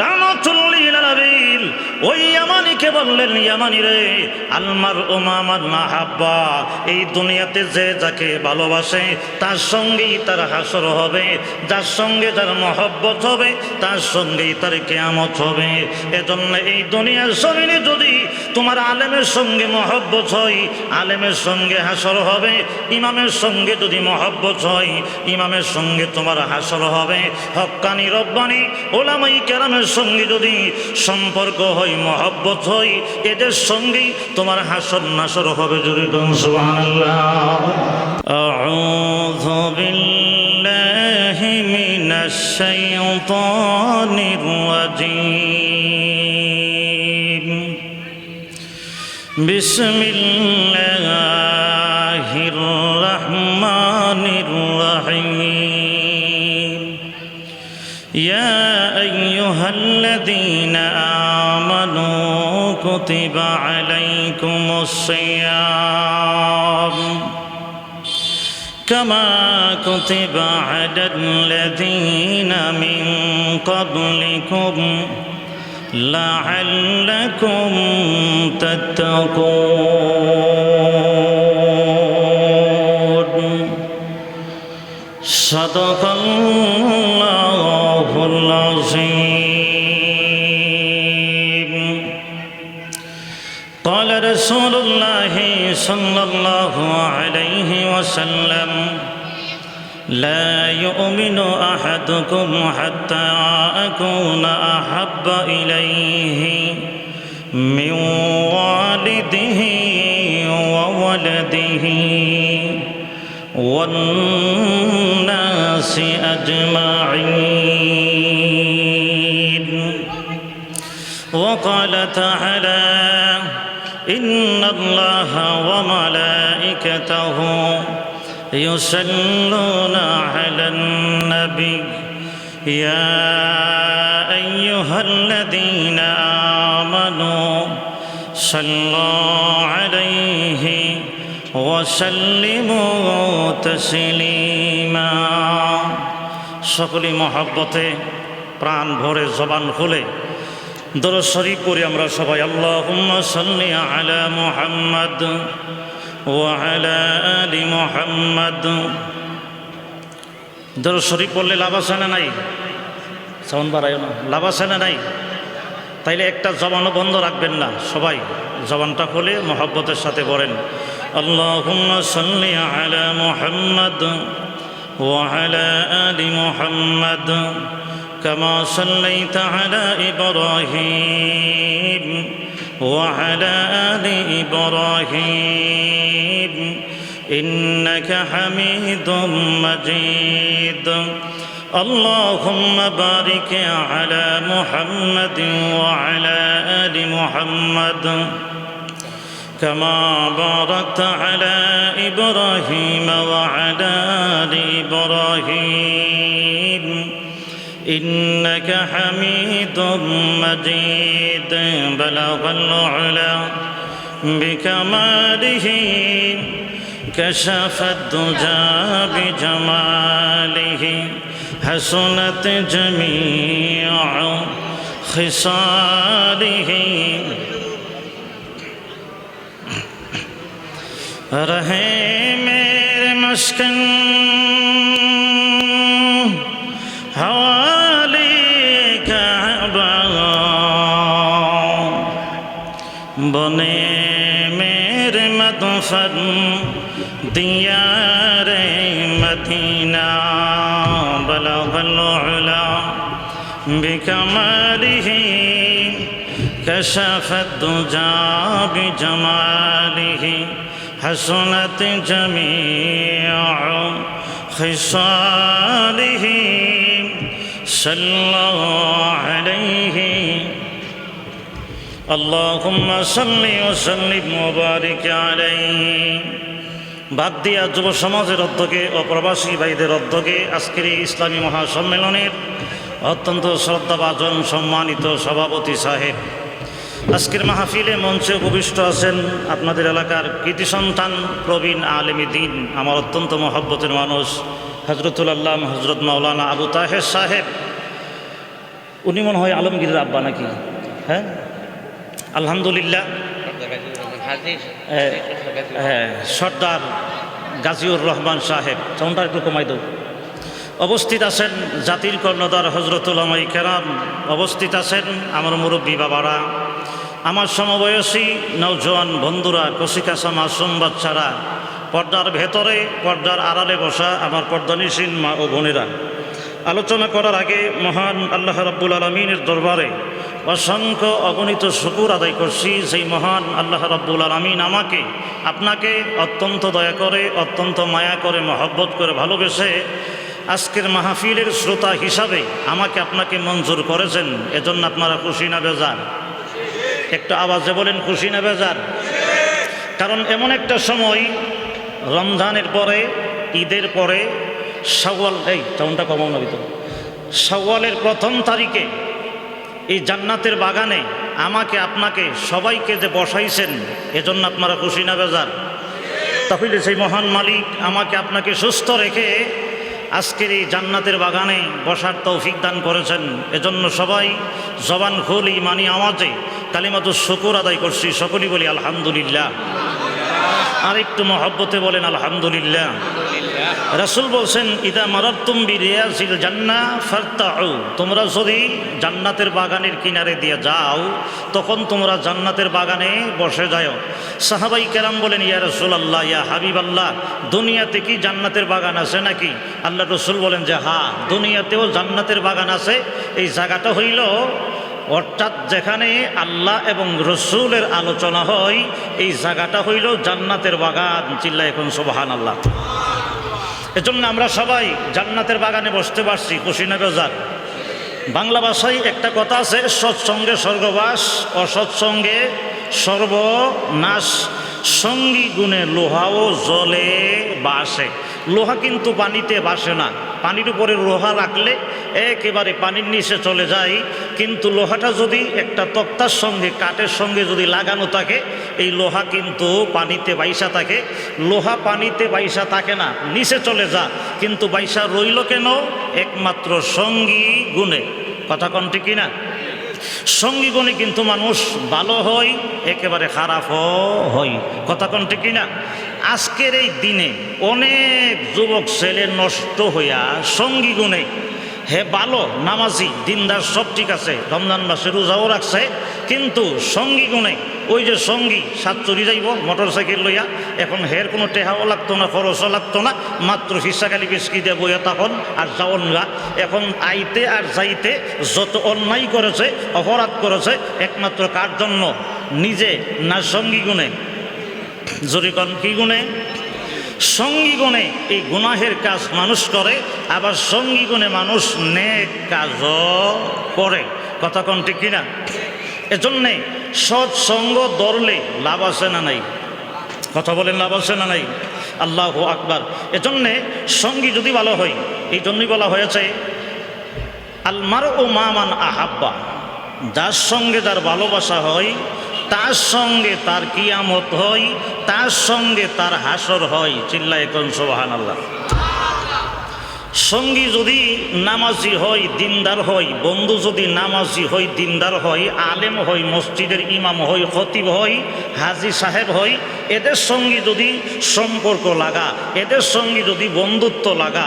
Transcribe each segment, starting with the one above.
রাহমাতুল লিল আলামিন ওই ইয়ামানিকে বললেন, ইয়ামানি রে, আলমার উমামান আহাব্বা, এই দুনিয়াতে যে যাকে ভালোবাসে তার সঙ্গেই তার হাসর হবে, যার সঙ্গে যার মহব্বত হবে তার সঙ্গেই তার কিয়ামত হবে। এজন্য এই দুনিয়ার জমিনে যদি তোমার আলেমের সঙ্গে মহব্বত হয়, আলেমের সঙ্গে হাসর হবে। ইমামের সঙ্গে যদি মহব্বত হয়, ইমামের সঙ্গে তোমার হাসর হবে। হক্কানি রব্বানি ওলামাই কেরামের সঙ্গে যদি সম্পর্ক হয়, মহব্বত হয়, এদের সঙ্গেই তোমার হাসর নাসর হবে। জোরে বলুন সুবহানাল্লাহ। আউযু বিল্লাহি মিনাশ শাইতানির রাজীম। বিসমিল্লাহির রাহমানির রাহিম। ইয়া আইয়ুহাল্লাযীনা আমানু কুতিবা আলাইকুমুস সিয়াম কামা কুতিবা আলাল্লাযীনা মিন ক্বাবলিকুম লাআল্লাকুম তাত্তাকুন। সাদাকাল্লাহুল আযীম। قال رسول الله صلى الله عليه وسلم لا يؤمن أحدكم حتى أكون أحب إليه من والده وولده والناس أجمعين. وقال تعالى إن الله وملائكته يصلون على النبي يا أيها الذين آمنوا صلوا عليه وسلموا تسليما. সকলে মহব্বতে প্রাণ ভরে জবান খুলে দরুদ শরীফ পড়ি আমরা সবাই। আল্লাহুম্মা সাল্লি আলা মুহাম্মাদ ওয়া আলা আলি মুহাম্মাদ। দরুদ শরীফ পড়লে লাভ আছে না নাই? সাউন্ড বাড়াইও না, লাভ আছে না নাই? তাইলে একটা জবানও বন্ধ রাখবেন না, সবাই জবানটা খুলে মহব্বতের সাথে পড়েন। আল্লাহুম্মা সাল্লি আলা মুহাম্মাদ ওয়া আলা আলি মুহাম্মাদ كما صليت على إبراهيم وعلى آل إبراهيم إنك حميد مجيد. اللهم بارك على محمد وعلى آل محمد كما باركت على إبراهيم وعلى آل إبراهيم إنك حميد مجيد. بلغ العلا بكماله كشف الدجى بجماله حسنت جميع خصاله. رہے میرے مسکن بنے میرے مدفن دیار مدینہ. بلغ العلا بکمالہ کشف الدجى بجمالہ حسنت جمیع خصالہ. صلی اللہ علیہ اللهم صل وسلم وبارك عليه. বাদ দিয়া যুব সমাজের উদ্যোগে ও প্রবাসী ভাইদের উদ্যোগে আজকের এই ইসলামী মহাসম্মেলনের অত্যন্ত শ্রদ্ধাভাজন সম্মানিত সভাপতি সাহেব, আজকের মাহফিলে মঞ্চে উপবিষ্ট আছেন আপনাদের এলাকার কৃতি সন্তান প্রবীণ আলেমী দ্বীন, আমার অত্যন্ত মহব্বতের মানুষ হযরতুল আল্লামা হযরত মাওলানা আবু তাহের সাহেব, উনি মনে হয় আলমগীরের আব্বা নাকি? হ্যাঁ, আলহামদুলিল্লাহ। হ্যাঁ, সর্দার গাজীউর রহমান সাহেব, সাউন্ডটা একটু কমাই দাও। উপস্থিত আছেন জাতির কর্ণধার হজরত উলামায়ে কেরাম, উপস্থিত আছেন আমার মুরব্বী বাবারা, আমার সমবয়সী নওজোয়ান বন্ধুরা, কচিকাঁচা মাসুম বাচ্চারা, পর্দার ভেতরে পর্দার আড়ালে বসা আমার পর্দানিসীন মা ও বোনেরা। আলোচনা করার আগে মহান আল্লাহ রাব্বুল আলামিনের দরবারে অসংখ্য অগণিত শুকর আদায় করছি, সেই মহান আল্লাহ রাব্বুল আলামিন আমাকে আপনাকে অত্যন্ত দয়া করে, অত্যন্ত মায়া করে, মহব্বত করে, ভালোবেসে আজকের মাহফিলের শ্রোতা হিসাবে আমাকে আপনাকে মঞ্জুর করেছেন। এজন্য আপনারা খুশি না বেজার? একটু আওয়াজে বলেন, খুশি না বেজার? কারণ এমন একটা সময়, রমজানের পরে, ঈদের পরে, শাওয়াল, এই টাউনটা কমাও না ভিতর, শাওয়ালের প্রথম তারিখে এই জান্নাতের বাগানে আমাকে আপনাকে সবাইকে যে বসাইছেন, এজন্য আপনারা খুশি না বেজার? তাহলে সেই মহান মালিক আমাকে আপনাকে সুস্থ রেখে আজকের এই জান্নাতের বাগানে বসার তৌফিক দান করেছেন। এজন্য সবাই জবান খুলি মানি আওয়াজে কালিমাতুশ শুকর আদায় করছি, সকলেই বলি আলহামদুলিল্লাহ। আর একটু মহব্বতে বলেন আলহামদুলিল্লাহ। রাসূল বলছেন, ইদা মারারতুম বিরিয়াজিল জান্নাহ ফারতাউ, তোমরা যদি জান্নাতের বাগানের কিনারে দিয়ে যাও, তখন তোমরা জান্নাতের বাগানে বসে যাও। সাহাবাই কেরাম বলেন, ইয়া রাসূলুল্লাহ, ইয়া হাবিবাল্লাহ, দুনিয়াতে কি জান্নাতের বাগান আছে নাকি? আল্লাহ রাসূল বলেন যে হ্যাঁ, দুনিয়াতেও জান্নাতের বাগান আছে। এই জায়গাটা হইল, অর্থাৎ যেখানে আল্লাহ এবং রসুলের আলোচনা হয়, এই জায়গাটা হইল জান্নাতের বাগান। চিল্লায় এখন সুবহানাল্লাহ। এজন্য আমরা সবাই জান্নাতের বাগানে বসতে পারছি, খুশি না বেজার? বাংলা ভাষায় একটা কথা আছে, সৎসঙ্গে স্বর্গবাস, অসৎসঙ্গে সর্বনাশ। সঙ্গী গুণে লোহাও জলে বাসে। লোহা কিন্তু পানিতে বাসে না, পানির উপরে লোহা রাখলে একেবারে পানির নিচে চলে যায়। কিন্তু লোহাটা যদি একটা তক্তার সঙ্গে, কাঠের সঙ্গে যদি লাগানো থাকে, এই লোহা কিন্তু পানিতে বাইসা থাকে। লোহা পানিতে বাইসা থাকে না, নিচে চলে যা, কিন্তু বাইসা রইল কেন? একমাত্র সঙ্গী গুণে। কথা কোন ঠিক কিনা? সঙ্গী গুণে কিন্তু মানুষ ভালো হয়, একেবারে খারাপও হয়। কথা কোন ঠিক কিনা? আজকের এই দিনে অনেক যুবক ছেলে নষ্ট হইয়া সঙ্গী গুণে, হে ভালো নামাজি দিনদার সব ঠিক আছে, রমজান মাসে রোজাও রাখছে, কিন্তু সঙ্গী গুণে ওই যে সঙ্গী সাত চুরি যাইব মোটর সাইকেল লইয়া, এখন হের কোনো টেহাও লাগতো না, খরচও লাগতো না, মাত্র ফিসাকালি বিস্কি দিয়ে বইয়া তখন আর যাওন গা। এখন আইতে আর যাইতে যত অন্যায় করেছে, অপরাধ করেছে, একমাত্র কার জন্য? নিজে না সঙ্গী গুণে? জরিকন কি গুণে? সঙ্গী গুণে এই গুনাহের কাজ মানুষ করে, আবার সঙ্গী গুণে মানুষ নেক কাজও করে। কথা কোন ঠিক কিনা? এজন্যে সৎসঙ্গ ধরলে লাভ আছে না নাই? কথা বলেন, লাভ আছে না নাই? আল্লাহু আকবার। এজন্যে সঙ্গী যদি ভালো হয়, এই জন্যই বলা হয়েছে আল মারউ মা মান আহাব্বা, যার সঙ্গে যার ভালোবাসা হয়, তার সঙ্গে তার কিয়ামত হয়, তার সঙ্গে তার হাসর হয়। চিল্লায় কোন সুবহানাল্লাহ। সঙ্গী যদি নামাজি হয়, দিনদার হয়, বন্ধু যদি নামাজি হয়, দিনদার হয়, আলেম হয়, মসজিদের ইমাম হয়, খতিব হয়, হাজি সাহেব হয়, এদের সঙ্গে যদি সম্পর্ক লাগা, এদের সঙ্গে যদি বন্ধুত্ব লাগা,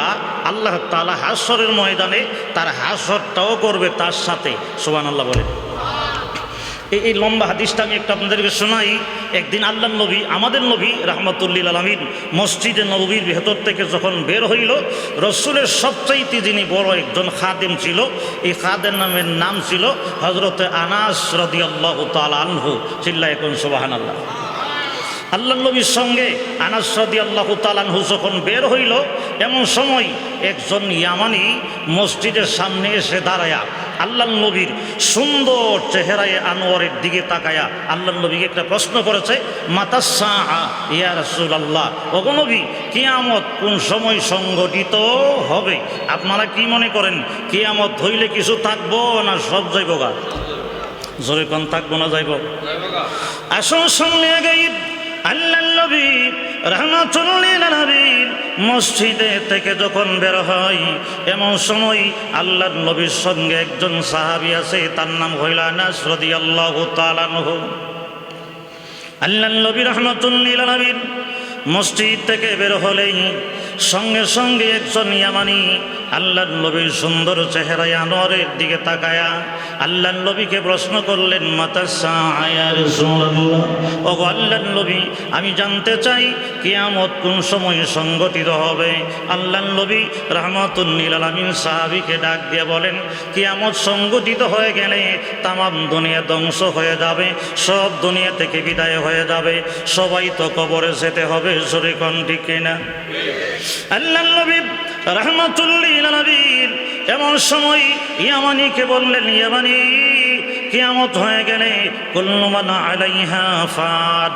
আল্লাহ তাআলা হাসরের ময়দানে তার হাসরটাও করবে তার সাথে। সুবহানাল্লাহ বলে। এই লম্বা হাদিসটা আমি একটু আপনাদেরকে শোনাই। একদিন আল্লাহ নবী, আমাদের নবী রাহমাতুল্লিল আলামিন, মসজিদে নববীর ভেতর থেকে যখন বের হইল, রসুলের সবচাইতে যিনি বড় একজন খাদেম ছিল, এই খাদেম নামের নাম ছিল হযরতে আনাস রাদিয়াল্লাহু তাআলা আনহু। চিল্লায় কোন সুবহানাল্লাহ। আল্লাহ নবীর সঙ্গে আনাস রাদিয়াল্লাহু তাআলা আনহু যখন বের হইল, এমন সময় একজন ইয়ামানি মসজিদের সামনে এসে দাঁড়ায়া আল্লাহ নবীর সুন্দর চেহারায় আনোয়ারের দিকে তাকায়া আল্লাহ নবীকে একটা প্রশ্ন করেছে, মাতাস সাআ ইয়া রাসূলুল্লাহ, ওগো নবী, কিয়ামত কোন সময় সংঘটিত হবে? আপনারা কি মনে করেন, কিয়ামত হইলে কিছু থাকবো না সব যাইব গা? জোরে কোন থাকবো না যাইব? আসুন সামনে আগাই আল্লাহ নবী রাহমাতুল লিল আলামিন মসজিদে থেকে যখন বের হয়, এমন সময় আল্লাহর নবীর সঙ্গে একজন সাহাবী আছে, তার নাম হইল আনাস রাদিয়াল্লাহু তাআলা আনহু। আল্লাহর নবী রাহমাতুল লিল আলামিন মসজিদ থেকে বের হলেই সঙ্গে সঙ্গে একজন ইয়ামানি আল্লাহর নবীর সুন্দর চেহারায় আনোয়ারের দিকে তাকায়া আল্লাহর নবীকে প্রশ্ন করলেন, মাতা সাআ ইয়া রাসূলুল্লাহ, ওগো আল্লাহর নবী, আমি জানতে চাই কিয়ামত কোন সময় সংঘটিত হবে। আল্লাহর নবী রাহমাতুল লিল আলামিন সাহাবীকে ডাক দিয়ে বলেন, কিয়ামত সংঘটিত হয়ে গেলে তামাম দুনিয়া ধ্বংস হয়ে যাবে, সব দুনিয়া থেকে বিদায় হয়ে যাবে, সবাই তো কবরে যেতে হবে। জোরে কোন ঠিক কিনা? আল্লাহর নবী রাহমাতুল লিল আলামিন এমন সময় ইয়ামানিকে বললেন, ইয়ামানি, কিয়ামত হয়ে গেলে কুল্লু মান আলাইহা ফান,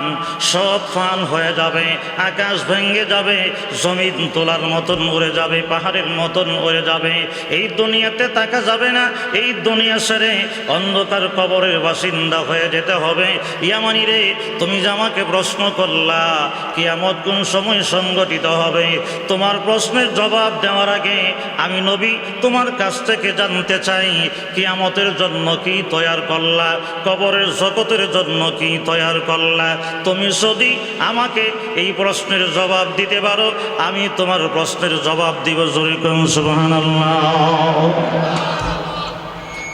সব ফান হয়ে যাবে, আকাশ ভেঙে যাবে, জমিন তোলার মতন উড়ে যাবে, পাহাড়ের মতন উড়ে যাবে, এই দুনিয়াতে থাকা যাবে না, এই দুনিয়া ছেড়ে অন্ধকার কবরের বাসিন্দা হয়ে যেতে হবে। ইয়ামানি রে, তুমি যে আমাকে প্রশ্ন করলা কিয়ামত কোন সময় সংঘটিত হবে, তোমার প্রশ্নের জবাব দেওয়ার আগে আমি নবী তোমার কাছ থেকে জানতে চাই, কিয়ামতের জন্য কি তৈয়ার করলা, কবরের জগতের জন্য কি তৈয়ার করলা। তুমি যদি আমাকে এই প্রশ্নের জবাব দিতে পারো, আমি তোমার প্রশ্নের জবাব দিব। জোরে কোন সুবহানাল্লাহ।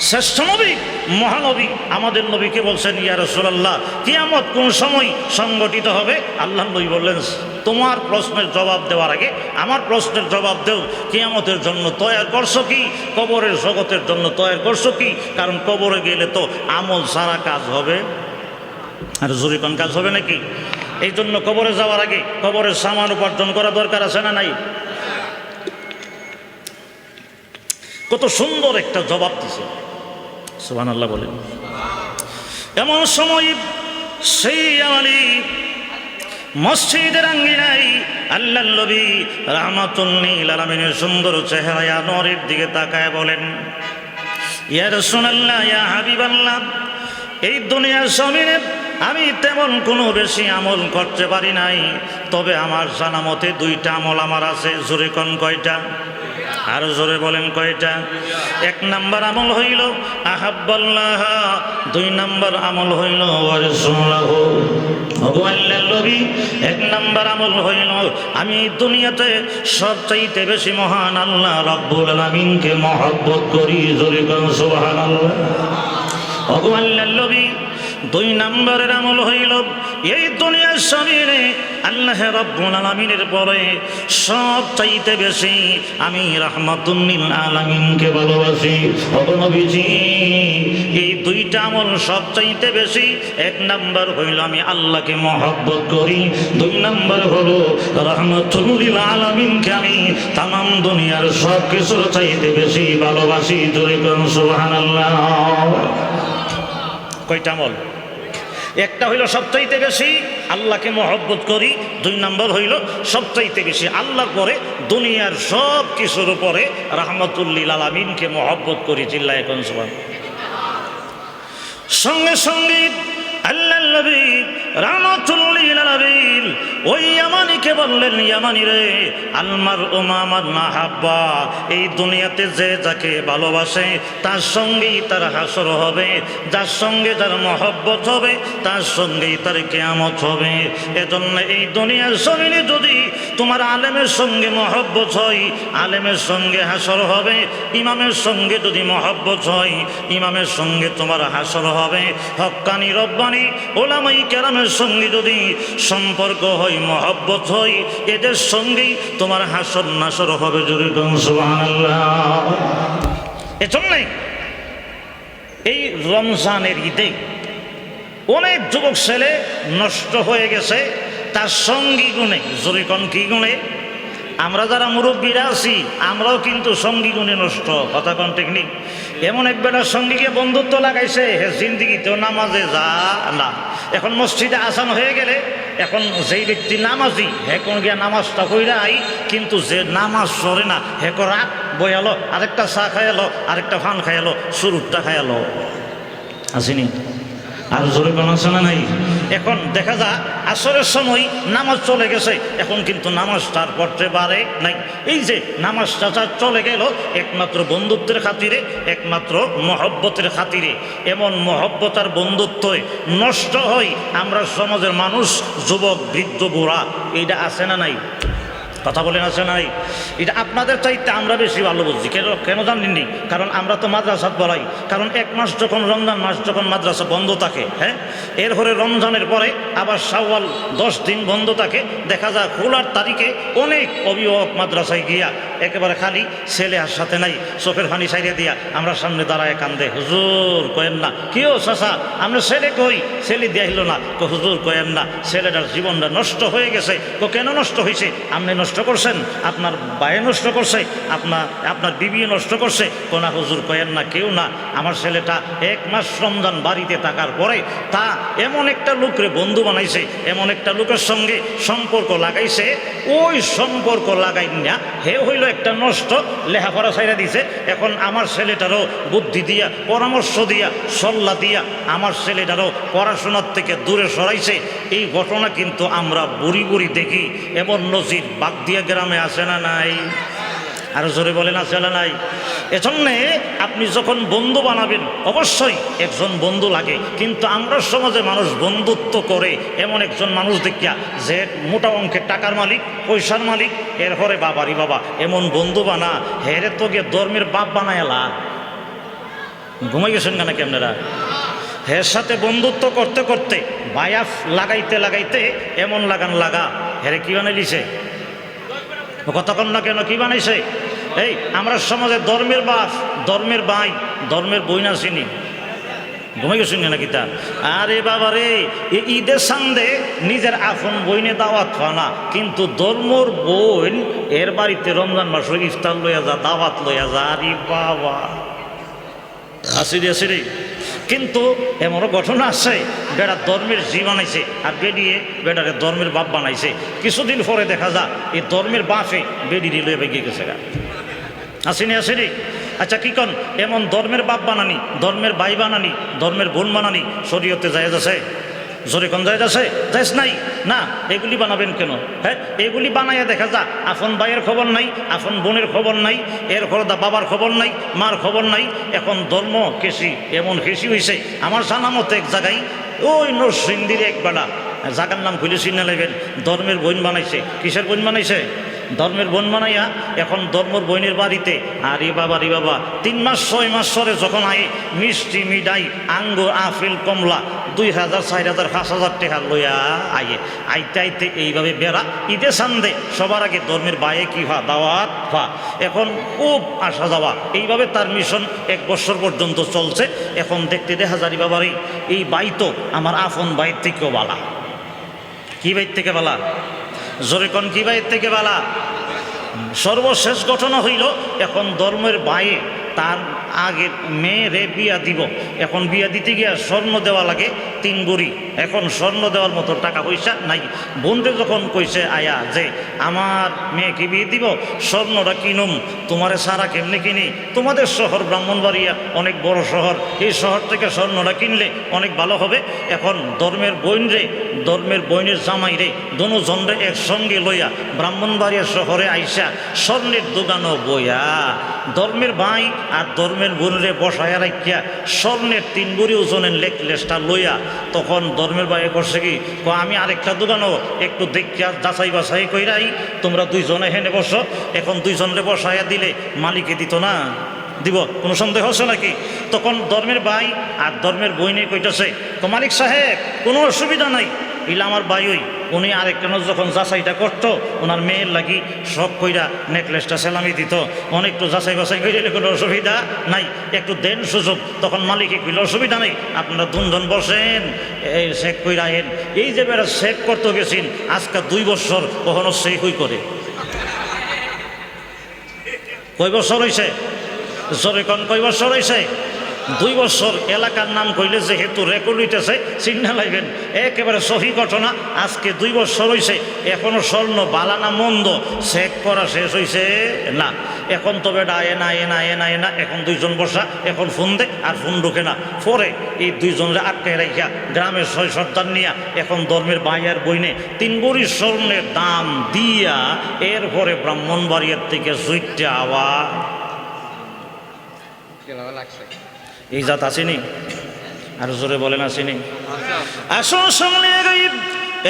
শ্রেষ্ঠ নবী, মহানবী আমাদের নবীকে বলছেন, ইয়া রাসূলুল্লাহ, কিয়ামত কোন সময় সংগঠিত হবে? আল্লাহ নবী বললেন, তোমার প্রশ্নের জবাব দেওয়ার আগে আমার প্রশ্নের জবাব দেও, কিয়ামতের জন্য তৈয়ার করছো কি, কবরের জগতের জন্য তৈয়ার করছো কি? কারণ কবরে গেলে তো আমল সারা কাজ হবে, আর জোরে কোন কাজ হবে নাকি? এই জন্য কবরে যাওয়ার আগে কবরের সামান উপার্জন করা দরকার আছে না নাই? কত সুন্দর একটা জবাব দিছে, সুবহানাল্লাহ বলেন। এমন সময় সেই আমালি মসজিদের আঙ্গিনায় আল্লাহর নবী রাহমাতুল লিল আলামিনের সুন্দর চেহারায় আনোয়ারের দিকে তাকায় বলেন, ইয়া রাসূলুল্লাহ, ইয়া হাবিবাল্লাহ, এই দুনিয়ার জমিনে আমি তেমন কোনো বেশি আমল করতে পারি নাই, তবে আমার জানা মতে দুইটা আমল আমার আছে। জোরে কোন কয়টা? আরো জোরে বলেন কয়টা? এক নাম্বার আমল হইল আহাব্বাল্লাহ, দুই নাম্বার আমল হইল ওয়া রাসূলুহু। আল্লাহর নবী এক নাম্বার আমল হইল আমি দুনিয়াতে সবচাইতে বেশি মহান আল্লাহ রাব্বুল আলামিনকে মহব্বত করি। জোরে কোন সুবহানাল্লাহ। আল্লাহর নবী দুই নম্বরের আমল হইল এই দুনিয়ার জমিনে আল্লাহ রাব্বুল আলামিনের পরে সব চাইতে বেশি আমি রাহমাতুল লিল আলামিনকে ভালোবাসি। ওগো নবীজি, এই দুইটা আমল সব চাইতে বেশি। এক নাম্বার হইল আমি আল্লাহকে মহব্বত করি, দুই নাম্বার হলো রাহমাতুল লিল আলামিনকে আমি তামাম দুনিয়ার সব কিছুর চাইতে বেশি ভালোবাসি। জোরে কোন সুবহানাল্লাহ। কয়টা আমল? একটা হইল সবচাইতে বেশি আল্লাহকে মহব্বত করি, দুই নম্বর হইল সবচাইতে বেশি আল্লাহর পরে দুনিয়ার সব কিছুর উপরে রাহমাতুল লিল আলামিনকে মহব্বত করি। চিল্লায় এখন সুবহানাল্লাহ। সঙ্গে সঙ্গে আল্লাহর নবী রাহমাতুল লিল আলামিন ওই ইয়ামানিকে বললেন, ইয়ামানি রে, আলমার উমামার নাহাব্বা, এই দুনিয়াতে যে যাকে ভালোবাসে তার সঙ্গেই তার হাসর হবে, যার সঙ্গে যার মহব্বত হবে তার সঙ্গেই তার কিয়ামত হবে। এজন্য এই দুনিয়ার জমিনে যদি তোমার আলেমের সঙ্গে মহব্বত হয়, আলেমের সঙ্গে হাসর হবে, ইমামের সঙ্গে যদি মহব্বত হয়, ইমামের সঙ্গে তোমার হাসর হবে। হক্কানি রব্বানি ওলামাই কেরামের সঙ্গে যদি সম্পর্ক হয়, মহব্বত হয়, এদের সঙ্গেই তোমার হাসর নাসর হবে। জোরে কোন সুবহানাল্লাহ। এজন্যই এই রমজানের ঈদে অনেক যুবক ছেলে নষ্ট হয়ে গেছে তার সঙ্গী গুণে। জোরে কোন কি গুণে? আমরা যারা মুরব্বীরা আছি আমরাও কিন্তু সঙ্গী গুণে নষ্ট। কথা কোন টেকনিক? এমন এক বেলার সঙ্গীকে বন্ধুত্ব লাগাইছে, হে জিন্দিগিতেও নামাজে যা না। এখন মসজিদে আসান হয়ে গেলে এখন যেই ব্যক্তি নামাজি হে কোন গিয়া নামাজটা কইরা আই, কিন্তু যে নামাজ সরে না হে রাত বয়ালো, আরেকটা চা খাইয়ালো, আরেকটা ফান খাইয়ালো, সুরুটটা খাইয়ালো। আসেনি? আর জোরে কোন আছে না নাই? এখন দেখা যায় আসরের সময় নামাজ চলে গেছে, এখন কিন্তু নামাজটা আর পড়তে পারে নাই। এই যে নামাজটা চলে গেল একমাত্র বন্ধুত্বের খাতিরে, একমাত্র মহব্বতের খাতিরে। এমন মহব্বত আর বন্ধুত্ব নষ্ট হয় আমরা সমাজের মানুষ, যুবক, বৃদ্ধ, বুড়া, এইটা আছে না নাই? কথা বলেন আছে নাই? এটা আপনাদের চাইতে আমরা বেশি ভালো বুঝি। কেন কেন জানেননি? কারণ আমরা তো মাদ্রাসাত পড়াই। কারণ এক মাস যখন রমজান মাস যখন মাদ্রাসা বন্ধ থাকে, হ্যাঁ, এরপরে রমজানের পরে আবার শাওয়াল 10 দিন বন্ধ থাকে, দেখা যায় খোলার তারিখে অনেক অভিভাবক মাদ্রাসায় গিয়া একেবারে খালি ছেলে আর সাথে নাই, চোখের পানি সাইড়ে দিয়া আমরা সামনে দাঁড়ায় কান্দে, হুজুর কয়েন না, কেউ চাচা আমরা ছেলে কই, ছেলে দিয়া হিল না, হুজুর কয়েন না, ছেলেটার জীবনটা নষ্ট হয়ে গেছে। কেন নষ্ট হয়েছে? আপনি নষ্ট করছেন, আপনার ভাই নষ্ট করছে, আপনার বিবি নষ্ট করছে। কোনা হুজুর কয়েন না, কেউ না, আমার ছেলেটা 1 মাস রমজান বাড়িতে থাকার পরে তা এমন একটা লোকরে বন্ধু বানাইছে, এমন একটা লোকের সঙ্গে সম্পর্ক লাগাইছে, ওই সম্পর্ক লাগাই না হে হইল একটা নষ্ট, লেখাপড়া ছাইড়া দিছে। এখন আমার ছেলেটারও বুদ্ধি দিয়া, পরামর্শ দিয়া, সল্লা দিয়া আমার ছেলেটারও পড়াশোনার থেকে দূরে সরাইছে। এই ঘটনা কিন্তু আমরা বুড়ি বুড়ি দেখি। এমন নজির বাগদিয়া গ্রামে আসে না নাই? আরো জোরে বলেন আছে না নাই? এজন্যে আপনি যখন বন্ধু বানাবেন অবশ্যই একজন বন্ধু লাগে, কিন্তু আমরা সমাজে মানুষ বন্ধুত্ব করে এমন একজন মানুষ দেখিয়া যে মোটা অঙ্কের টাকার মালিক, পয়সার মালিক, এরপরে বাবারি বাবা এমন বন্ধু বানা, হেরে তো গিয়ে ধর্মের বাপ বানায়লা। ঘুমাই গেছেন কেন কেমনেরা? হের সাথে বন্ধুত্ব করতে করতে বায়াফ লাগাইতে লাগাইতে এমন লাগান লাগা, হেরে কি বানাইলিছে? কতক্ষণ না কেন কি বানাইছে? এই আমরা সমাজে ধর্মের বাপ, ধর্মের ভাই, ধর্মের বই না চিনি। ঘুমাই গেছেন না কিতা? আরে বাবা রে, ঈদের সামনে নিজের আপন বইনে দাওয়াত খানা, কিন্তু ধর্মর বইন এর বাড়িতে রমজান মাস ইফতার লইয়া যা, দাওয়াত লইয়া যা। আরে বাবা, আসিরে আসিরে। কিন্তু এমনও ঘটনা আছে, বেড়া ধর্মের জি বানাইছে আর বেডিয়ে বেড়ারে ধর্মের বাপ বানাইছে। কিছুদিন পরে দেখা যা এই ধর্মের বাপে বেডিরে লয়ে বেগিয়ে গেছে গা। আসেনি আসেনি? আচ্ছা কি কন, এমন ধর্মের বাপ বানানি, ধর্মের ভাই বানানি, ধর্মের বোন বানানি শরীয়তে জায়েজ আছে? জোরে কোন জায়েজ আছে? জায়েজ নাই না। এগুলি বানাবেন কেন? হ্যাঁ, এগুলি বানাইয়া দেখা যা আপন ভাইয়ের খবর নাই, আপন বোনের খবর নাই, এর ঘরদা বাবার খবর নাই, মার খবর নাই। এখন ধর্ম কেসি এমন কেসি হয়েছে, আমার জানা মতো এক জায়গায় ওই নরসিংদীর এক বেলা জায়গার নাম খুলে চিনে নেবেন, ধর্মের বোন বানাইছে। কিসের বোন বানাইছে? ধর্মের বোন বানাইয়া এখন ধর্মের বোনের বাড়িতে, আরে বাবা রে বাবা, 3 মাস 6 মাস পরে যখন আই মিষ্টি মিঠাই আঙ্গুর আপেল কমলা 2000 4000 5000 টাকা লইয়া আইয়ে আইতে আইতে এইভাবে বেড়া ঈদের সামনে সবার আগে ধর্মের বাইয়ে কি হা দাওয়াত হা। এখন খুব আসা যাওয়া এইভাবে তার মিশন 1 বছর পর্যন্ত চলছে। এখন দেখতে দেখা যায় বাবারে এই বাই তো আমার আপন বাইর থেকেও বালা। কি বাইর থেকে বালা? জোরে কোন কি বাইর থেকে বালা? সর্বশেষ ঘটনা হইল এখন ধর্মের বাইরে তার আগে মেয়েরে বিয়া দিব। এখন বিয়া দিতে গিয়া স্বর্ণ দেওয়া লাগে 3 ভরি। এখন স্বর্ণ দেওয়ার মতো টাকা পয়সা নাই। বোনরে যখন কইছে আয়া যে আমার মেয়েকে বিয়ে দিব, স্বর্ণটা কিনুম, তোমারে সারা কেমনে কিনি? তোমাদের শহর ব্রাহ্মণবাড়িয়া অনেক বড় শহর, এই শহর থেকে স্বর্ণটা কিনলে অনেক ভালো হবে। এখন ধর্মের বোনের জামাই রে দুজনরে একসঙ্গে লইয়া ব্রাহ্মণবাড়িয়া শহরে আইসা স্বর্ণের দোকানও বইয়া ধর্মের ভাই আর ধর্মের বোনরে বসায়া রাখিয়া স্বর্ণের 3 ভরি ওজনের নেকলেসটা লইয়া তখন ধর্মের ভাই করছে কি, আমি আরেকটা দোকানও একটু দেখিয়া যাচাই বাছাই কইরাই, তোমরা 2 জনে হেনে বসো। এখন 2 জনরে বসাইয়া দিলে মালিকে দিত না? দিব? কোনো সন্দেহ আছে নাকি? তখন ধর্মের ভাই আর ধর্মের বইনে কইতেছে, তো মালিক সাহেব কোনো অসুবিধা নাই, ইলা আমার ভাই ওই উনি আরেকটা যখন যাচাইটা করতো ওনার মেয়ের লাগি শখ কইরা নেকলেসটা সেলামি দিত, অনেকটু যাচাই বাছাই কইলে কোনো অসুবিধা নাই, একটু দেন সুযোগ। তখন মালিকে কইল অসুবিধা নেই, আপনারা 2 জন বসেন, এই চেক কইরা আহেন। এই যে বেড়া চেক করতে গেছেন আজকে 2 বছর, কখনো চেক হই করে? কয় বছর হয়েছে? জোরে কোন কয় বছর হয়েছে? 2 বছর এলাকার নাম কইলে যেহেতু রেকর্ড হইতেছে চিন্তা লাগবেন একেবারে সহি ঘটনা। আজকে 2 বছর হইছে, এখনো স্বর্ণ বালানা মন্দ চেক করা শেষ হইছে না। এখন তবে না এখন 2 জন বসা, এখন ফোন দে আর ফোন ঢুকে না। পরে এই 2 জনরে আটকে রাখিয়া গ্রামের 6 সর্দার নিয়া এখন ধর্মের ভাই আর বইনে 3 ভরি স্বর্ণের দাম দিয়া এরপরে ব্রাহ্মণবাড়িয়ার থেকে সুইটটা আওয়া এই জাত আসেনি। আর জোরে বলেন আসেনি। আসল সামনে গাইব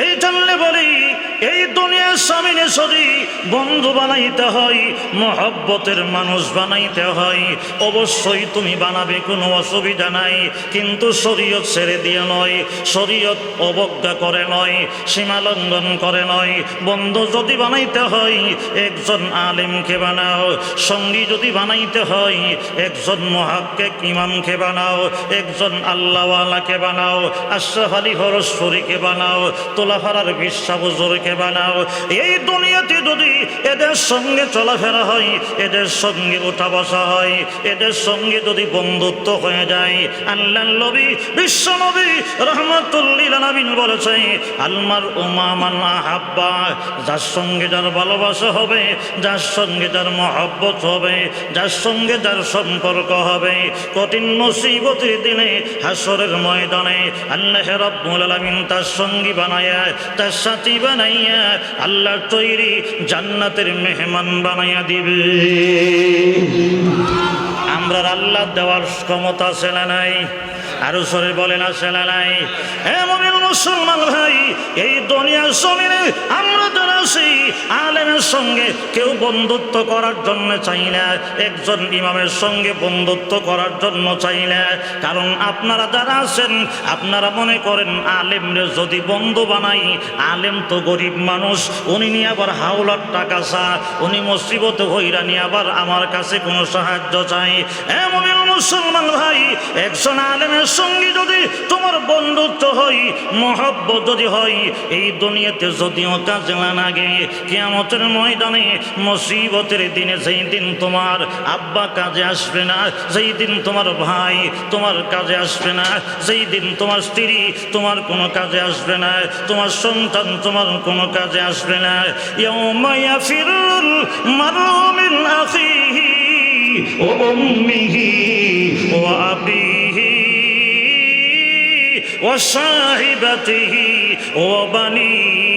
এই জানলে বলি এই দুনিয়ার সামনে সরি বন্ধু বানাইতে হয়, মহব্বতের মানুষ বানাইতে হয়। অবশ্যই তুমি বানাবে, কোনো অসুবিধা নাই, কিন্তু শরীয়ত ছেড়ে দিয়ে নয়, শরীয়ত অবজ্ঞা করে নয়, সীমা লঙ্ঘন করে নয়। বন্ধু যদি বানাইতে হয় একজন আলেমকে বানাও, সঙ্গী যদি বানাইতে হয় একজন মুহাক্কিক ইমামকে বানাও, একজন আল্লাহওয়ালাকে বানাও, আশরাফ আলী হরস্বরীকে বানাও, তোলাফারার বিশ্বাস হুজুরকে বানাও। এই দুনিয়াতে যদি এদের সঙ্গে চলাফেরা হয়, এদের সঙ্গে উঠা বসা হয়, এদের সঙ্গে যদি বন্ধুত্ব হয়ে যায়, আল্লাহর নবী বিশ্ব নবী রাহমাতুল লিল আলামিন বলেছে আলমার উমামান আহাব্বা, যার সঙ্গে যার ভালোবাসা হবে, যার সঙ্গে যার মহব্বত হবে, যার সঙ্গে যার সম্পর্ক হবে, কঠিন মুসিবতের দিনে হাসরের ময়দানে আল্লাহ রাব্বুল আলামিন তার সঙ্গী বানায়া, তার সাথী বানাইয়া আল্লাহর তৈরি জান্নাতের মেহমান বানাইয়া দিবে। আমরা আল্লাহ দেওয়ার ক্ষমতা আছে না নাই? আরো সরে বলেন আছে না নাই? এমন মুসলমান ভাই, এই দুনিয়ার জমিনে আমরা যারা আছি আলেমের সঙ্গে কেউ বন্ধুত্ব করার জন্য চাই না, একজন ইমামের সঙ্গে বন্ধুত্ব করার জন্য চাই না। কারণ আপনারা যারা আছেন আপনারা মনে করেন আলেমরে যদি বন্ধু বানাই, আলেম তো গরিব মানুষ, উনি নিয়ে আবার হাওলার টাকা চা, উনি মুসিবতে হইরা নিয়ে আবার আমার কাছে কোনো সাহায্য চাই। এমন মুসলমান ভাই, একজন আলেমের সঙ্গে যদি তোমার বন্ধুত্ব হয়, মহব্বত যদি হয়, এই দুনিয়াতে যদিও কাজে না লাগে, কিয়ামতের ময়দানে মুসিবতের দিনে যেই দিন তোমার আব্বা কাজে আসবে না, যেই দিন তোমার ভাই তোমার কাজে আসবে না, যেই দিন তোমার স্ত্রী তোমার কোনো কাজে আসবে না, তোমার সন্তান তোমার কোনো কাজে আসবে না। ইয়াউমা ইয়াফিরুল মারউ মিন আখিহি ওয়া উম্মিহি ওয়া আবিহি ওয়া সাহিবাতিহি ওয়া বানিহি।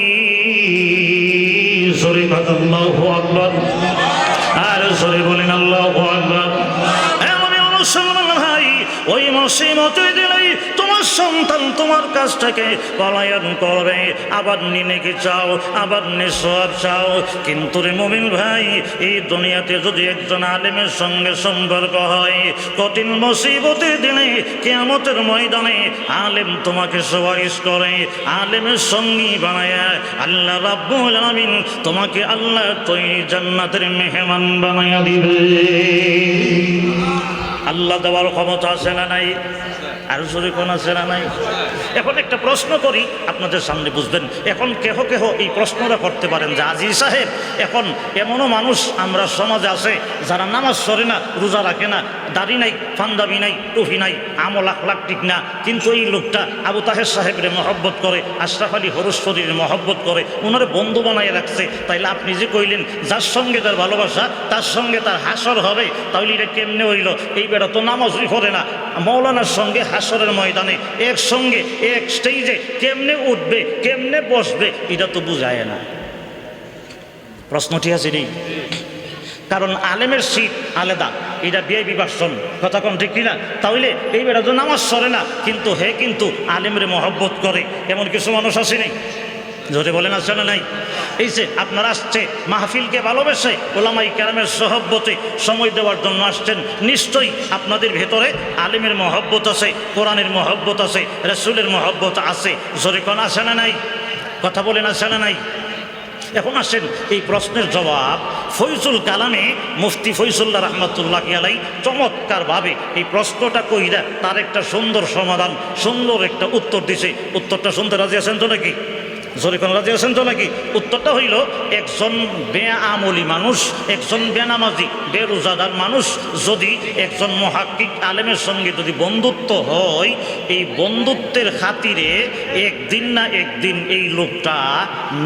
জোরে বলেন আল্লাহু আকবার। আর জোরে বলেন আল্লাহু আকবার। এমন মুসলমান ভাই, ওই মুসিবতের দিনেই তোমার সন্তান তোমার কাছ থেকে পলায়ন করবে, আবার নিনেকে চাও, আবার নিঃসব চাও। কিন্তু রে মুমিন ভাই, এই দুনিয়াতে যদি একজন আলেমের সঙ্গে সম্পর্ক হয়, কঠিন মুসিবতের দিনে কিয়ামতের ময়দানে আলেম তোমাকে সুপারিশ করে, আলেমের সঙ্গী বানায় আল্লাহ রাব্বুল আলামিন তোমাকে আল্লাহ তৈরি জান্নাতের মেহমান বানায়া দিবে। আল্লাহ দেওয়ার ক্ষমতা আছে না নাই? আর জোরে কোন আছে না নাই? এখন একটা প্রশ্ন করি আপনাদের সামনে, বুঝবেন। এখন কেহ কেহ এই প্রশ্নটা করতে পারেন যে আজি সাহেব, এখন এমনও মানুষ আমরা সমাজে আছে যারা নামাজ পড়ে না, রোজা রাখে না, দাড়ি নাই, ফান্দাবি নাই, টুপি নাই, আমল আখলাক ঠিক না, কিন্তু এই লোকটা আবু তাহের সাহেবের মহব্বত করে, আশরাফ আলী হরস্বরীর মহব্বত করে, ওনারে বন্ধু বানায় রাখছে। তাইলে আপনি যে কইলেন যার সঙ্গে তার ভালোবাসা তার সঙ্গে তার হাসর হবে, তাহলে এটা কেমনে হইল? এই বেটা তো নামাজই পড়ে না, মৌলানার সঙ্গে হাসরের ময়দানে একসঙ্গে এক স্টেজে কেমনে উঠবে, কেমনে বসবে, এটা তো বুঝায় না। প্রশ্ন ঠিক আছে নি? কারণ আলেমের সিট আলাদা, এটা বিআইপি ভার্সন, কথা কোন ঠিক কিনা? তাহলে এই বেটা তো নামাজ পড়ে না, কিন্তু হে কিন্তু আলেমরে মহব্বত করে, এমন কিছু মানুষ আসেনি? জোরে বলেন আছে না নাই? এই যে আপনারা আসছে মাহফিলকে ভালোবেসে ওলামাই কেরামের সহব্বতে সময় দেওয়ার জন্য আসছেন, নিশ্চয়ই আপনাদের ভেতরে আলেমের মহব্বত আছে, কোরআনের মহব্বত আছে, রাসূলের মহব্বত আছে। জোরে কোন আছে না নাই? কথা বলেন আছে না নাই? এখন আসেন এই প্রশ্নের জবাব ফয়জুল কালামে মুফতি ফয়জুল্লাহ রহমতুল্লাহি আলাইহি চমৎকারভাবে এই প্রশ্নটা কইরা তার একটা সুন্দর সমাধান, সুন্দর একটা উত্তর দিছে। উত্তরটা শুনতে রাজি আছেন তো নাকি? জোরে কোন রাজি আছেন তো নাকি? উত্তরটা হইল, একজন বেআমলি মানুষ, একজন বেনামাজি বেরোজাদার মানুষ যদি একজন মুহাক্কিক আলেমের সঙ্গে যদি বন্ধুত্ব হয়, এই বন্ধুত্বের খাতিরে একদিন না একদিন এই লোকটা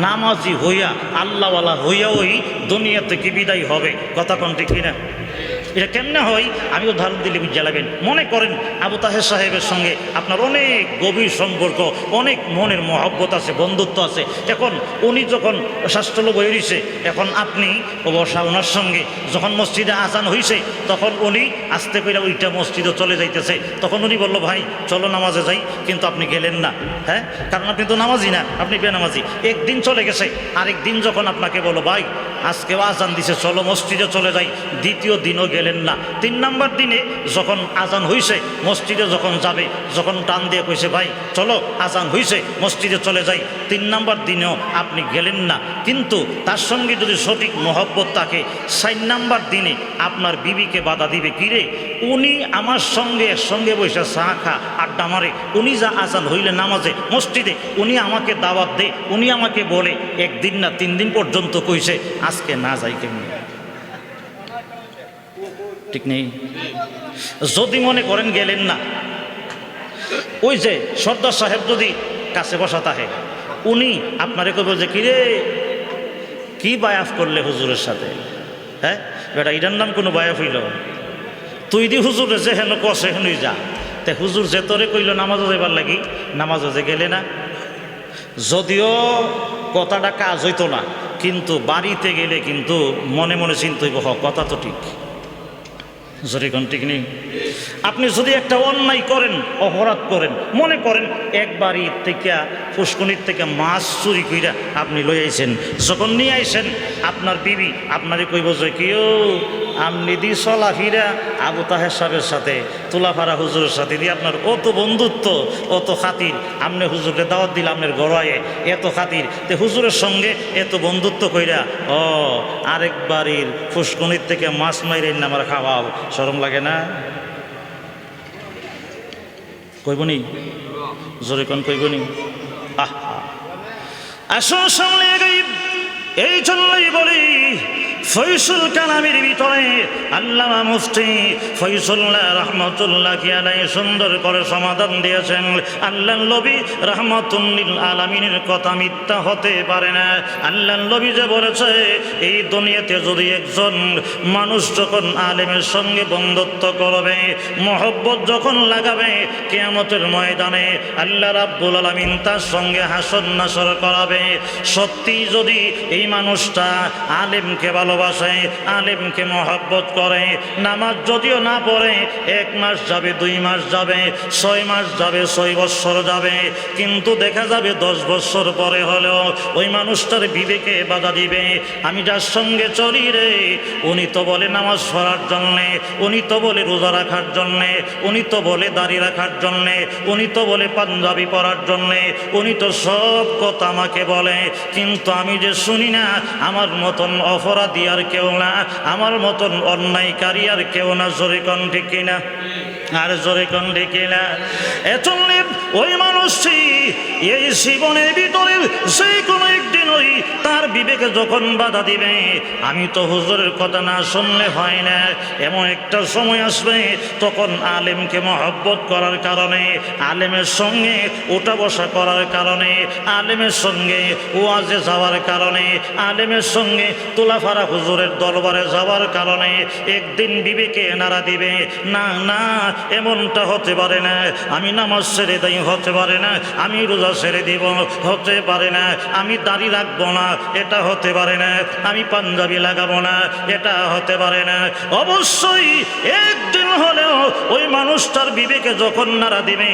নামাজি হইয়া আল্লাহওয়ালা হইয়া ওই দুনিয়া থেকে বিদায় হবে। কথা কোন ঠিক কিনা? এটা কেমনে হয় আমি উদাহরণ দিলে বুঝে লাগবেন। মনে করেন আবু তাহের সাহেবের সঙ্গে আপনার অনেক গভীর সম্পর্ক, অনেক মনের মহব্বত আছে, বন্ধুত্ব আছে। এখন উনি যখন শাস্ত্রলোক হয়ে রয়েছে, এখন আপনি অবসা ওনার সঙ্গে যখন মসজিদে আজান হয়েছে, তখন উনি আস্তে করে ওইটা মসজিদে চলে যাইতেছে। তখন উনি বলল, ভাই চলো নামাজে যাই, কিন্তু আপনি গেলেন না। হ্যাঁ, কারণ আপনি তো নামাজি না, আপনি বেনামাজি। একদিন চলে গেছে, আরেক দিন যখন আপনাকে বলো, ভাই আজকেও আজান দিছে, চলো মসজিদে চলে যাই, দ্বিতীয় দিনও গেলেন না। 3 নাম্বার দিনে যখন আজান হইছে, মসজিদে যখন যাবে, যখন টান দিয়ে কইছে, ভাই চলো আজান হইছে মসজিদে চলে যাই, 3 নাম্বার দিনেও আপনি গেলেন না। কিন্তু তার সঙ্গে যদি সঠিক মহব্বত থাকে, 4 নাম্বার দিনে আপনার বিবিকে বাধা দিবে, কিরে উনি আমার সঙ্গে একসঙ্গে বসে চা খা আড্ডা মারে, উনি যা আজান হইলে নামাজে মসজিদে উনি আমাকে দাওয়াত দে, উনি আমাকে বলে 1 দিন না 3 দিন পর্যন্ত কইছে, আজকে না যাই কেমনি? ঠিক নেই? যদি মনে করেন গেলেন না, ওই যে সর্দার সাহেব যদি কাছে বসা থাকে, উনি আপনারে কইব যে, কিরে কি বায়াফ করলে হুজুরের সাথে? হ্যাঁ বেটা, এটার নাম কোনো বায়াফ হইল? তুই দি হুজুরে যে হেন কষে হেনই যা। তে হুজুর যে তোরে কইল নামাজও যাইবার লাগি, নামাজও যে গেলে না। যদিও কথাটা কাজ হইতো না, কিন্তু বাড়িতে গেলে কিন্তু মনে মনে চিন্তা হইব, কথা তো ঠিক। জরিগণ ঠিক নেই? আপনি যদি একটা অন্যায় করেন, অপরাধ করেন, মনে করেন একবার ঈদ থেকে পুষ্কনির থেকে মাছ চুরি কইরা আপনি লই আইছেন, যখন নিয়ে আইছেন আপনার বিবি আপনারে কইব যে, কেউ আপনি দি চলাফিরা আবু তাহের সাহেবের সাথে, তুলাফারা হুজুরের সাথে দিয়ে আপনার অত বন্ধুত্ব, অত খাতির, আপনি হুজুরকে দাওয়াত দিলে আপনার গড়ায়ে এত খাতির, তে হুজুরের সঙ্গে এত বন্ধুত্ব কইরা আরেক বাড়ির পুষ্কনির থেকে মাছ মাইরেন না আমার খাওয়াও, শরম লাগে না? কইবনি? জোরে কোন কইবনি? আসুন সামনে গাইব। এই জন্যই বলি, ফয়সুল কালামের ভিতরে আল্লামা মুফতি ফয়সুল্লাহ রহমতুল্লাহ আলাইহি সুন্দর করে সমাধান দিয়েছেন। আল্লাহর নবী রাহমাতুল আলামিনের কথা মিথ্যা হতে পারে না। আল্লাহর নবী যে বলেছে, এই দুনিয়াতে যদি একজন মানুষ যখন আলেমের সঙ্গে বন্ধুত্ব করবে, মহব্বত যখন লাগাবে, কিয়ামতের ময়দানে আল্লাহ রাব্বুল আলামিন তার সঙ্গে হাসর নাসর করাবে। সত্যি যদি এই মানুষটা আলেমকে ভালোবাসে, আলেমকে মহব্বত করে, নামাজ যদিও না পড়ে, 1 মাস যাবে, 2 মাস যাবে, 6 মাস যাবে, 6 বছর যাবে, কিন্তু দেখা যাবে 10 বছর পরে হলেও ওই মানুষটার বিবেকে বাধা দিবে, আমি যার সঙ্গে চলি রে, উনি তো বলে নামাজ পড়ার জন্যে, উনি তো বলে রোজা রাখার জন্যে, উনি তো বলে দাড়ি রাখার জন্যে, উনি তো বলে পাঞ্জাবি পরার জন্যে, উনি তো সব কথা আমাকে বলে, কিন্তু আমি যে শুনি না, আমার মতন অপরাধী আর কেউ না, আমার মতন অন্যায়কারী আর কেউ না। জোরে কোন ঠিক কিনা? আর জোরে কোন ঠিক কিনা? এজন্য ওই মানুষটি এই জীবনের ভিতরে সেই কোনো একদিন ওই তার বিবেকে যখন বাধা দিবে, আমি তো হুজুরের কথা না শুনলে হয় না, এমন একটা সময় আসবে তখন আলেমকে মহব্বত করার কারণে, আলেমের সঙ্গে ওঠা বসা করার কারণে, আলেমের সঙ্গে ওয়াজে যাওয়ার কারণে, আলেমের সঙ্গে তুলাফারা হুজুরের দরবারে যাওয়ার কারণে একদিন বিবেকে নাড়া দিবে, না না এমনটা হতে পারে না, আমি নামাজ ছেড়ে দেই, হতে পারে না, আমি রোজা ছেড়ে দিব, হতে পারে না, আমি দাড়ি রাখবো না, এটা হতে পারে না, আমি পাঞ্জাবি লাগাবো না, এটা হতে পারে না। অবশ্যই একদিন হলেও ওই মানুষটার বিবেকে যখন নাড়া দিবে,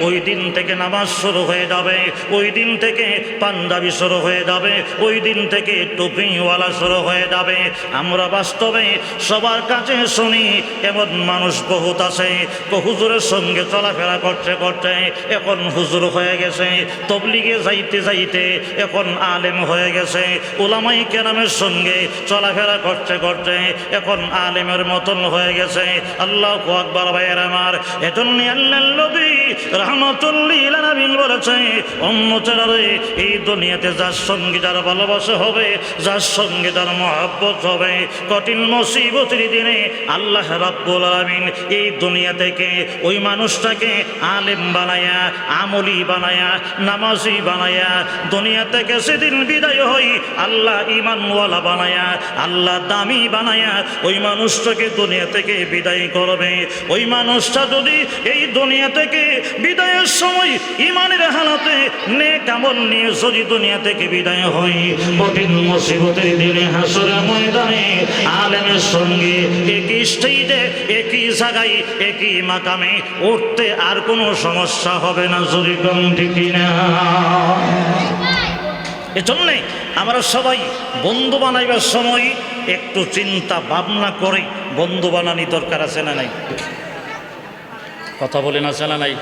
ওই দিন থেকে নামাজ শুরু হয়ে যাবে, ওই দিন থেকে পাঞ্জাবি শুরু হয়ে যাবে, ওই দিন থেকে টুপিওয়ালা শুরু হয়ে যাবে। আমরা বাস্তবে সবার কাছে শুনি এমন মানুষ বহুত আছে, হুজুরের সঙ্গে চলাফেরা করতে করতে এখন হুজুর হয়ে গেছে, তবলিগে যাইতে যাইতে এখন আলেম আলেম হয়ে গেছে, উলামায়ে কেরামের সঙ্গে চলাফেরা করতে করতে এখন আলেমের মতন হয়ে গেছে। আল্লাহু আকবার ভাইয়ের আমার। এজন্য আল্লাহর নবী রাহমাতুল লিল আলামিন বলেছে, উম্মতেরা রে, এই দুনিয়াতে যার সঙ্গে যার ভালোবাসা হবে, যার সঙ্গে যার মহব্বত হবে, কঠিন মুসিবতের দিনে আল্লাহ রাব্বুল আলামিন এই দুনিয়া থেকে ওই মানুষটাকে আলেম বানায়া, আমলি বানায়া, নামাজি বানায়া দুনিয়া থেকে সেদিন বিদায় হই আল্লাহ ঈমানওয়ালা বানায়া, আল্লাহ দামি বানায়া ওই মানুষটাকে দুনিয়া থেকে বিদায় করবে। ওই মানুষটা যদি এই দুনিয়া থেকে বিদায়ের সময় ঈমানের হালাতে নেক আমল নিয়ে যদি দুনিয়া থেকে বিদায় হই, কঠিন মুসিবতের দিনে হাসরের ময়দানে আলেমের সঙ্গে একই স্টেজে, একই জায়গায়, একই মাকামে উঠতে আর কোনো সমস্যা হবে না। যদি কম ঠিক না। এজন্যে আমরা সবাই বন্ধু বানাইবার সময় একটু চিন্তা ভাবনা করে বন্ধু বানানি দরকার আছে না নাই? কথা বলে না, আছে না নাই?